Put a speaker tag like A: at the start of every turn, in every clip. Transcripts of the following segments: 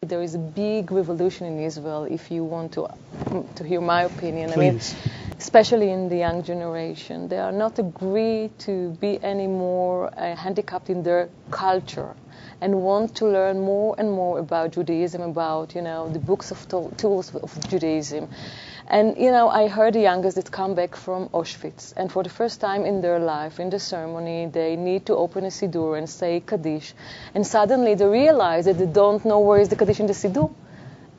A: There is a big revolution in Israel, if you want to hear my opinion.
B: Please.
A: I mean, especially in the young generation. They are not agree to be anymore handicapped in their culture and want to learn more and more about Judaism, about, the books of tools of Judaism. And, I heard the youngest that come back from Auschwitz, and for the first time in their life, in the ceremony, they need to open a Siddur and say Kaddish, and suddenly they realize that they don't know where is the Kaddish in the Siddur.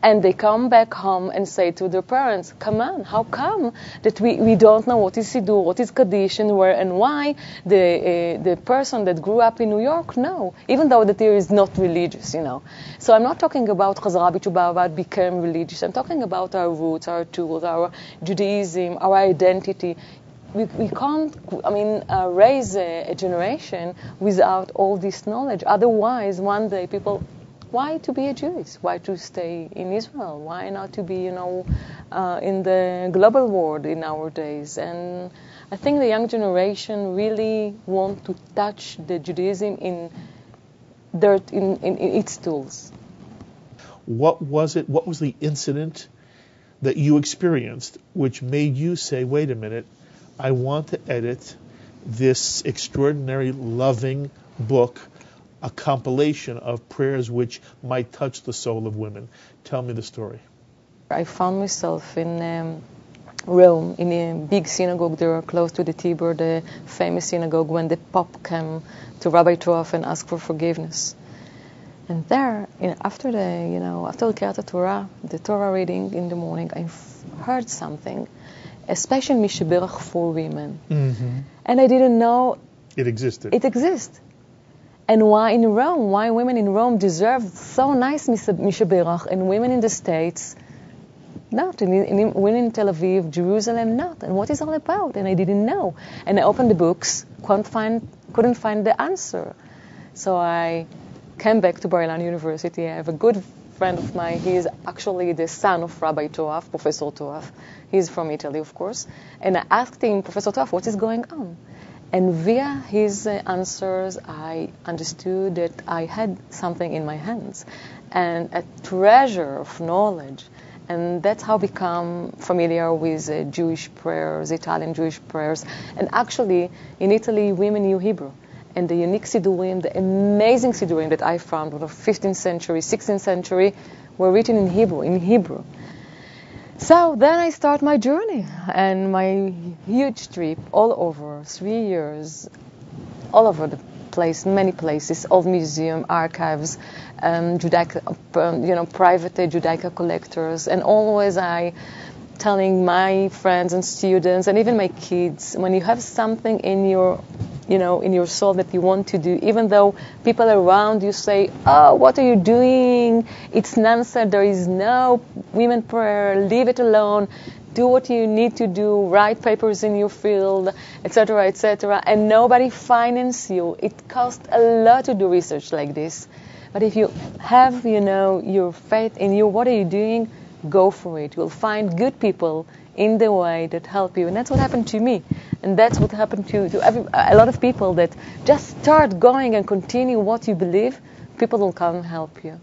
A: And they come back home and say to their parents, come on, how come that we don't know what is Siddur, what is Kaddish, and where and why the person that grew up in New York know, even though that there is not religious, So I'm not talking about Chazara B'Tshuva, about become religious. I'm talking about our roots, our tools, our Judaism, our identity. We can't, raise a generation without all this knowledge. Otherwise, one day people... Why to be a Jew? Why to stay in Israel? Why not to be, in the global world in our days? And I think the young generation really want to touch the Judaism in its tools.
B: What was it? What was the incident that you experienced which made you say, wait a minute, I want to edit this extraordinary, loving book, a compilation of prayers which might touch the soul of women? Tell me the story.
A: I found myself in Rome, in a big synagogue there close to the Tiber, the famous synagogue, when the Pope came to Rabbi Toaf and asked for forgiveness. And there, after the Kriyat Torah, the Torah reading in the morning, I heard something, a special Mishaberach for women. Mm-hmm. And I didn't know
B: it existed.
A: It exists. And why in Rome? Why women in Rome deserve so nice Mishaberach and women in the States not? Women in Tel Aviv, Jerusalem, not. And what is all about? And I didn't know. And I opened the books, couldn't find the answer. So I came back to Bar-Ilan University. I have a good friend of mine. He is actually the son of Rabbi Toaf, Professor Toaf. He's from Italy, of course. And I asked him, Professor Toaf, what is going on? And via his answers, I understood that I had something in my hands and a treasure of knowledge. And that's how I become familiar with Jewish prayers, Italian Jewish prayers. And actually, in Italy, women knew Hebrew. And the unique Siddurim, the amazing Siddurim that I found in the 15th century, 16th century, were written in Hebrew. So then I start my journey and my huge trip all over, 3 years, all over the place, many places, old museum, archives, Judaica, private Judaica collectors, and always I telling my friends and students and even my kids, when you have something in your soul that you want to do, even though people around you say, oh, what are you doing? It's nonsense. There is no women prayer. Leave it alone. Do what you need to do. Write papers in your field, etc., etc. And nobody finances you. It costs a lot to do research like this. But if you have, your faith in you, what are you doing? Go for it. You'll find good people in the way that help you. And that's what happened to me. And that's what happened to a lot of people, that just start going and continue what you believe. People will come and help you.